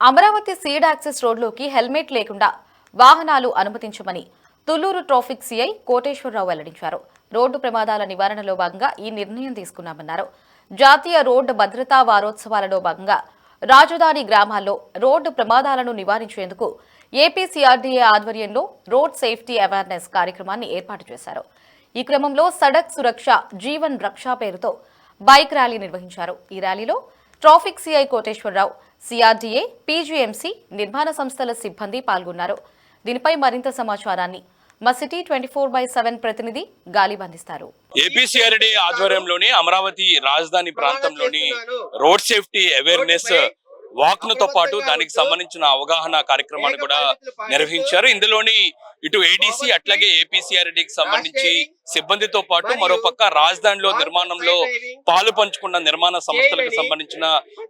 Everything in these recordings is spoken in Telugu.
అమరావతి సీడ్ యాక్సెస్ రోడ్లోకి హెల్మెట్ లేకుండా వాహనాలు అనుమతించమని తుళ్లూరు ట్రాఫిక్ సీఐ కోటేశ్వరరావు వెల్లడించారు. రోడ్డు ప్రమాదాల నివారణలో భాగంగా ఈ నిర్ణయం తీసుకున్నామన్నారు. జాతీయ రోడ్డు భద్రతా వారోత్సవాలలో భాగంగా రాజధాని గ్రామాల్లో రోడ్డు ప్రమాదాలను నివారించేందుకు ఏపీసీఆర్డీఏ ఆధ్వర్యంలో రోడ్ సేఫ్టీ అవేర్నెస్ కార్యక్రమాన్ని ఏర్పాటు చేశారు. ఈ క్రమంలో సడక్ సురక్ష జీవన్ రక్ష పేరుతో బైక్ ర్యాలీ నిర్వహించారు. ఈ ర్యాలీలో ట్రాఫిక్ సీఐ కోటేశ్వరరావు, సిఆర్డీఏ, పీజీఎంసీ నిర్మాణ సంస్థల సిబ్బంది పాల్గొన్నారు. దీనిపై మరింత సమాచారాన్ని మా సిటీ 24/7 ప్రతినిధి గాలిబ్ అందిస్తారు. ఏపీసీఆర్డీ ఆధ్వర్యంలోని అమరావతి రాజధాని ప్రాంతంలోని రోడ్ సేఫ్టీ అవేర్నెస్ వాక్ తో పాటు దానికి సంబంధించిన అవగాహన కార్యక్రమాన్ని కూడా నిర్వహించారు. ఇందులోని ఇటు ఏడీసీ అట్లాగే ఏపీసీఆర్డీకి సంబంధించి సిబ్బందితో పాటు మరోపక్క రాజధానిలో నిర్మాణంలో పాలు పంచుకున్న నిర్మాణ సంస్థలకు సంబంధించిన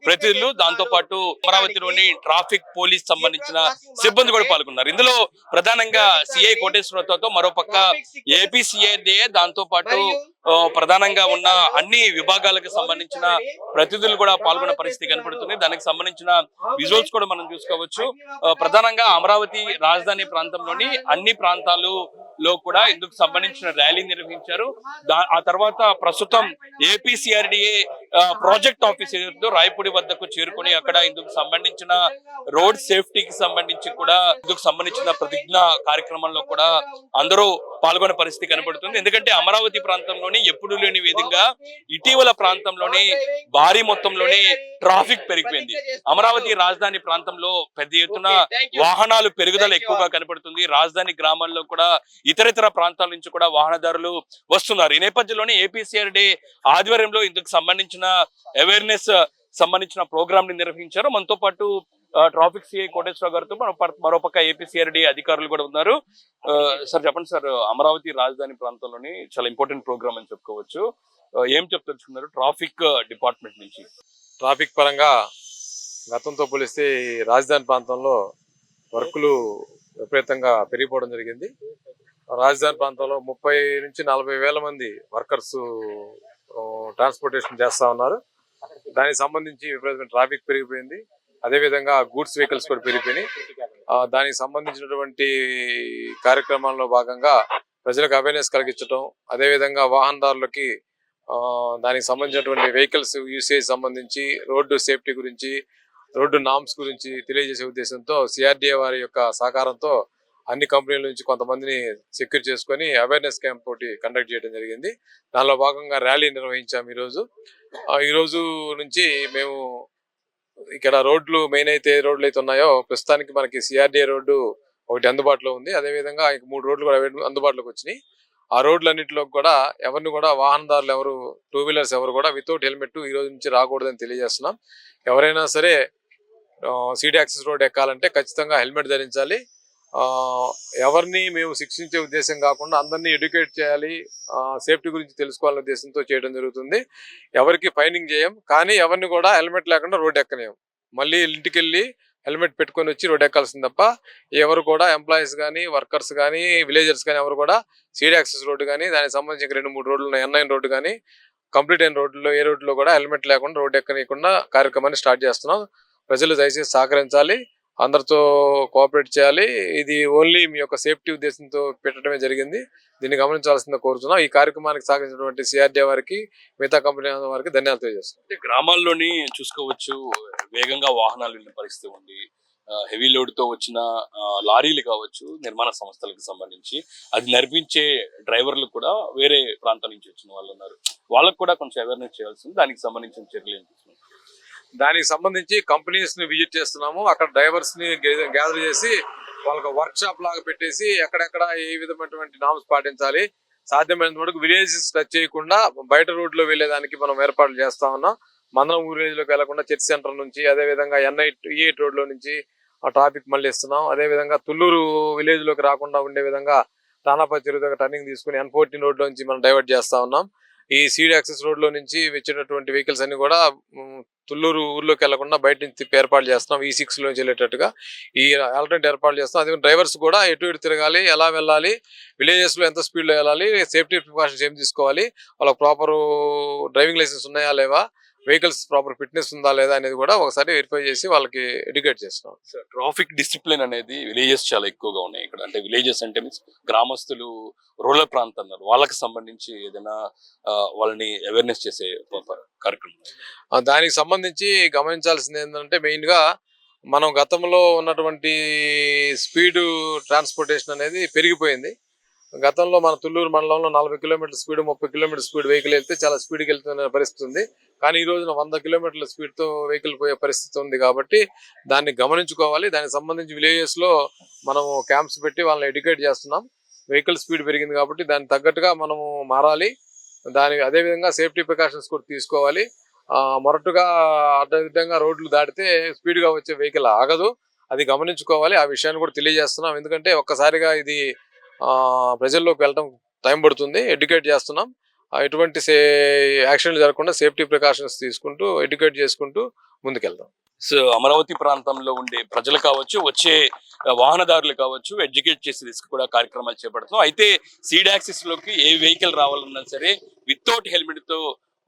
ప్రతినిధులు, దాంతో పాటు అమరావతిలోని ట్రాఫిక్ పోలీస్ సంబంధించిన సిబ్బంది కూడా పాల్గొన్నారు. ఇందులో ప్రధానంగా సిఐ కోటేశ్వరరావుతో మరోపక్క ఏపీసీఆర్డీఏ, దాంతో పాటు ప్రధానంగా ఉన్న అన్ని విభాగాలకు సంబంధించిన ప్రతినిధులు కూడా పాల్గొన్న పరిస్థితి కనపడుతుంది. దానికి సంబంధించిన విజువల్స్ కూడా మనం చూసుకోవచ్చు. ప్రధానంగా అమరావతి రాజధాని ప్రాంతంలోని అన్ని ప్రాంతాలలో కూడా ఇందుకు సంబంధించిన ర్యాలీ నిర్వహించారు. ఆ తర్వాత ప్రస్తుతం ఏపీసీఆర్డీఏ ప్రాజెక్ట్ ఆఫీసర్తో రాయపూడి వద్దకు చేరుకుని అక్కడ ఇందుకు సంబంధించిన రోడ్ సేఫ్టీకి సంబంధించి కూడా ఇందుకు సంబంధించిన ప్రతిజ్ఞ కార్యక్రమంలో కూడా అందరూ పాల్గొనే పరిస్థితి కనబడుతుంది. ఎందుకంటే అమరావతి ప్రాంతంలోని ఎప్పుడు లేని విధంగా ఇటీవల ప్రాంతంలోనే భారీ మొత్తంలోనే ట్రాఫిక్ పెరిగిపోయింది. అమరావతి రాజధాని ప్రాంతంలో పెద్ద ఎత్తున వాహనాలు పెరుగుదల ఎక్కువగా కనపడుతుంది. రాజధాని గ్రామాల్లో కూడా ఇతర ప్రాంతాల నుంచి కూడా వాహనదారులు వస్తున్నారు. ఈ నేపథ్యంలోనే ఏపీసీఆర్డీ ఆధ్వర్యంలో ఇందుకు సంబంధించిన అవేర్నెస్ సంబంధించిన ప్రోగ్రామ్ ని నిర్వహించారు. మనతో పాటు ట్రాఫిక్ సిఐ కోటేశ్వరరావు గారితో మరోపక్క ఏపీసీఆర్డీ అధికారులు కూడా ఉన్నారు. సార్ చెప్పండి సార్, అమరావతి రాజధాని ప్రాంతంలోని చాలా ఇంపార్టెంట్ ప్రోగ్రామ్ అని చెప్పుకోవచ్చు. ఏం చెప్తున్నారు ట్రాఫిక్ డిపార్ట్మెంట్ నుంచి? ట్రాఫిక్ పరంగా గతంతో పోలిస్తే రాజధాని ప్రాంతంలో వర్కులు విపరీతంగా పెరిగిపోవడం జరిగింది. రాజధాని ప్రాంతంలో 30 నుంచి 40 వేల మంది వర్కర్స్ ట్రాన్స్పోర్టేషన్ చేస్తా ఉన్నారు. దానికి సంబంధించి విపరీతమైన ట్రాఫిక్ పెరిగిపోయింది. అదేవిధంగా గూడ్స్ వెహికల్స్ కూడా పెరిగిపోయినాయి. దానికి సంబంధించినటువంటి కార్యక్రమాల్లో భాగంగా ప్రజలకు అవేర్నెస్ కలిగించడం, అదేవిధంగా వాహనదారులకి దానికి సంబంధించినటువంటి వెహికల్స్ యూసేజ్ సంబంధించి రోడ్డు సేఫ్టీ గురించి, రోడ్డు నామ్స్ గురించి తెలియజేసే ఉద్దేశంతో సిఆర్డీఏ వారి యొక్క సహకారంతో అన్ని కంపెనీల నుంచి కొంతమందిని సెక్యూర్ చేసుకొని అవేర్నెస్ క్యాంప్ ఒకటి కండక్ట్ చేయడం జరిగింది. దానిలో భాగంగా ర్యాలీ నిర్వహించాము. ఈరోజు నుంచి మేము ఇక్కడ రోడ్లు మెయిన్ అయితే రోడ్లు అయితే ఉన్నాయో ప్రస్తుతానికి మనకి సిఆర్డీఏ రోడ్డు ఒకటి అందుబాటులో ఉంది. అదేవిధంగా 3 రోడ్లు కూడా అందుబాటులోకి వచ్చినాయి. ఆ రోడ్లన్నింటిలో కూడా ఎవరిని కూడా వాహనదారులు ఎవరు, 2 వీలర్స్ ఎవరు కూడా వితౌట్ హెల్మెట్ ఈ రోజు నుంచి రాకూడదని తెలియజేస్తున్నాం. ఎవరైనా సరే సీడ్ యాక్సెస్ రోడ్ ఎక్కాలంటే ఖచ్చితంగా హెల్మెట్ ధరించాలి. ఎవరిని మేము శిక్షించే ఉద్దేశం కాకుండా అందరినీ ఎడ్యుకేట్ చేయాలి, సేఫ్టీ గురించి తెలుసుకోవాలనే ఉద్దేశంతో చేయడం జరుగుతుంది. ఎవరికి ఫైనింగ్ చేయం, కానీ ఎవరిని కూడా హెల్మెట్ లేకుండా రోడ్ ఎక్కనేయం. మళ్ళీ ఇంటికి వెళ్ళి హెల్మెట్ పెట్టుకొని వచ్చి రోడ్ ఎక్కాల్సింది తప్ప ఎవరు కూడా ఎంప్లాయీస్ కానీ, వర్కర్స్ కానీ, విలేజర్స్ కానీ ఎవరు కూడా సీడ్ యాక్సెస్ రోడ్డు కానీ దానికి సంబంధించి 2-3 రోడ్లు ఉన్నాయి, N9 రోడ్డు కానీ కంప్లీట్ అయిన రోడ్లో ఏ రోడ్లో కూడా హెల్మెట్ లేకుండా రోడ్ ఎక్కనీయకుండా కార్యక్రమాన్ని స్టార్ట్ చేస్తున్నాం. ప్రజలు దయచేసి సహకరించాలి, అందరితో కోఆపరేట్ చేయాలి. ఇది ఓన్లీ మీ యొక్క సేఫ్టీ ఉద్దేశంతో పెట్టడమే జరిగింది. దీన్ని గమనించాల్సిందిగా కోరుతున్నాం. ఈ కార్యక్రమానికి సహకరించినటువంటి సిఆర్డీఏ వారికి, మిగతా కంపెనీ వారికి ధన్యవాదాలు తెలియజేస్తున్నాం. గ్రామాల్లోని చూసుకోవచ్చు వేగంగా వాహనాలు వెళ్ళిన పరిస్థితి ఉంది. హెవీ లోడ్ తో వచ్చిన లారీలు కావచ్చు, నిర్మాణ సంస్థలకు సంబంధించి అది నడిపించే డ్రైవర్లు కూడా వేరే ప్రాంతాల నుంచి వచ్చిన వాళ్ళు ఉన్నారు. వాళ్ళకు కూడా కొంచెం అవేర్నెస్ చేయాల్సింది. దానికి సంబంధించిన చర్యలు ఏం తీసుకున్నాం? దానికి సంబంధించి కంపెనీస్ ని విజిట్ చేస్తున్నాము. అక్కడ డ్రైవర్స్ ని గ్యాదర్ చేసి వాళ్ళకి వర్క్ షాప్ లాగా పెట్టేసి ఎక్కడెక్కడ ఏ విధమైనటువంటి నామ్స్ పాటించాలి, సాధ్యమైనంత వరకు విలేజెస్ టచ్ చేయకుండా బయట రోడ్ లో వెళ్లేదానికి మనం ఏర్పాట్లు చేస్తా ఉన్నాం. మందరం విలేజ్ లోకి వెళ్లకుండా చర్చ్ సెంటర్ నుంచి, అదేవిధంగా E8 రోడ్ లో నుంచి ఆ ట్రాఫిక్ మళ్ళీ ఇస్తున్నాం. అదేవిధంగా తుళ్లూరు విలేజ్ లోకి రాకుండా ఉండే విధంగా తానాపతి చెరువు దగ్గర టర్నింగ్ తీసుకుని N14 రోడ్ లో నుంచి మనం డైవర్ట్ చేస్తా ఉన్నాం. ఈ సీడ్ యాక్సెస్ రోడ్ లో నుంచి వచ్చేటటువంటి వెహికల్స్ అన్ని కూడా తుళ్లూరు ఊర్లోకి వెళ్లకుండా బయట నుంచి ఏర్పాటు చేస్తున్నాం. E6 లో నుంచి వెళ్ళేటట్టుగా ఈ ఆల్టర్నేట్ ఏర్పాటు చేస్తాం. అదే డ్రైవర్స్ కూడా ఎటు తిరగాలి, ఎలా వెళ్ళాలి, విలేజెస్ లో ఎంత స్పీడ్ లో వెళ్ళాలి, సేఫ్టీ ప్రికాషన్స్ ఏం తీసుకోవాలి, వాళ్ళకి ప్రాపర్ డ్రైవింగ్ లైసెన్స్ ఉన్నాయా లేవా, వెహికల్స్ ప్రాపర్ ఫిట్నెస్ ఉందా లేదా అనేది కూడా ఒకసారి వెరిఫై చేసి వాళ్ళకి ఎడ్యుకేట్ చేస్తున్నాం. ట్రాఫిక్ డిసిప్లిన్ అనేది విలేజెస్ చాలా ఎక్కువగా ఉన్నాయి ఇక్కడ. అంటే విలేజెస్ అంటే మీన్స్ గ్రామస్తులు, రూరల్ ప్రాంతాలు, వాళ్ళకి సంబంధించి ఏదైనా వాళ్ళని అవేర్నెస్ చేసే కార్యక్రమం. దానికి సంబంధించి గమనించాల్సింది ఏంటంటే మెయిన్ గా మనం గతంలో ఉన్నటువంటి స్పీడ్ ట్రాన్స్పోర్టేషన్ అనేది పెరిగిపోయింది. గతంలో మన తుళ్ళూరు మండలంలో 40 కిలోమీటర్ల స్పీడ్, 30 కిలోమీటర్ల స్పీడ్ వెహికల్ వెళ్తే చాలా స్పీడ్కి వెళ్తున్న పరిస్థితి ఉంది. కానీ ఈ రోజున 100 కిలోమీటర్ల స్పీడ్తో వెహికల్ పోయే పరిస్థితి ఉంది. కాబట్టి దాన్ని గమనించుకోవాలి. దానికి సంబంధించి విలేజెస్ లో మనం క్యాంప్స్ పెట్టి వాళ్ళని ఎడ్యుకేట్ చేస్తున్నాం. వెహికల్ స్పీడ్ పెరిగింది కాబట్టి దానికి తగ్గట్టుగా మనము మారాలి. అదేవిధంగా సేఫ్టీ ప్రికాషన్స్ కూడా తీసుకోవాలి. మొరటుగా అదేవిధంగా రోడ్లు దాటితే స్పీడ్గా వచ్చే వెహికల్ ఆగదు. అది గమనించుకోవాలి. ఆ విషయాన్ని కూడా తెలియజేస్తున్నాం. ఎందుకంటే ఒక్కసారిగా ఇది ప్రజల్లోకి వెళ్ళడం టైం పడుతుంది. ఎడ్యుకేట్ చేస్తున్నాం. ఎటువంటి యాక్సిడెంట్ జరగకుండా సేఫ్టీ ప్రికాషన్స్ తీసుకుంటూ ఎడ్యుకేట్ చేసుకుంటూ ముందుకెళ్తాం. సో అమరావతి ప్రాంతంలో ఉండే ప్రజలు కావచ్చు, వచ్చే వాహనదారులు కావచ్చు, ఎడ్యుకేట్ చేసే రిస్క్ కూడా కార్యక్రమాలు చేపడుతున్నాం. అయితే సీడ్ యాక్సిస్ లోకి ఏ వెహికల్ రావాలన్నా సరే వితౌట్ హెల్మెట్ తో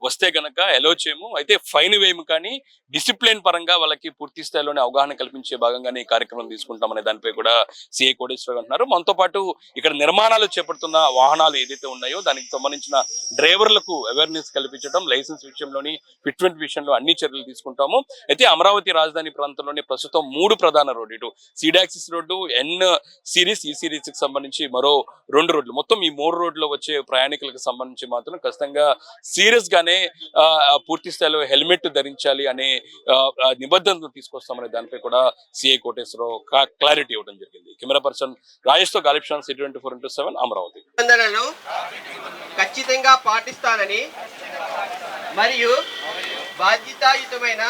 వస్తే గనక ఎలో చేయము. అయితే ఫైన్ వేయము, కానీ డిసిప్లిన్ పరంగా వాళ్ళకి పూర్తి స్థాయిలోనే అవగాహన కల్పించే భాగంగానే ఈ కార్యక్రమం తీసుకుంటామనే దానిపై కూడా సిఐ కోటేశ్వరరావు అంటున్నారు. మనతో పాటు ఇక్కడ నిర్మాణాలు చేపడుతున్న వాహనాలు ఏదైతే ఉన్నాయో దానికి సంబంధించిన డ్రైవర్లకు అవేర్నెస్ కల్పించడం, లైసెన్స్ విషయంలోని ఫిట్మెంట్ విషయంలో అన్ని చర్యలు తీసుకుంటాము. అయితే అమరావతి రాజధాని ప్రాంతంలోని ప్రస్తుతం 3 ప్రధాన రోడ్డు, ఇటు సీడాక్సిస్ రోడ్డు, ఎన్ సిరీస్, ఈ సిరీస్ కి సంబంధించి మరో 2 రోడ్లు, మొత్తం ఈ 3 రోడ్లు వచ్చే ప్రయాణికులకు సంబంధించి మాత్రం ఖచ్చితంగా సీరియస్ గానే పూర్తి స్థాయిలో హెల్మెట్ ధరించాలి అనే నిబంధనలు తీసుకొస్తామనే దానిపై కూడా సిఐ కోటేశ్వరరావు క్లారిటీ ఇవ్వడం జరిగింది. కెమెరా పర్సన్ రాజేష్ తో గాలిబ్ షాన్, C24/7 అమరావతి. నిబంధనలను ఖచ్చితంగా పాటిస్తానని మరియు బాధ్యతాయుతమైన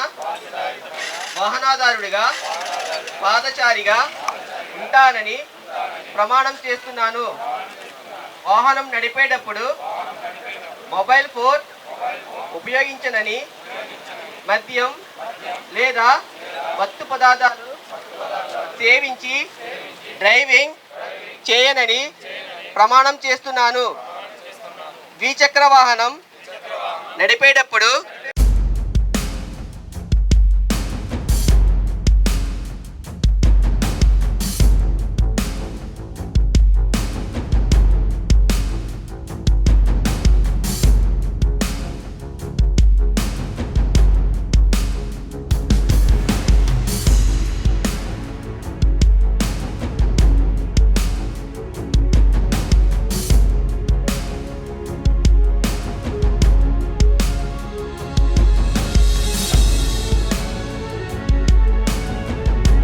వాహనదారుడిగా, పాదచారిగా ఉంటానని ప్రమాణం చేస్తున్నాను. వాహనం నడిపేటప్పుడు మొబైల్ ఫోన్ ఉపయోగించనని, మద్యం లేదా మత్తు పదార్థాలు సేవించి డ్రైవింగ్ చేయనని ప్రమాణం చేస్తున్నాను. ద్విచక్ర వాహనం నడిపేటప్పుడు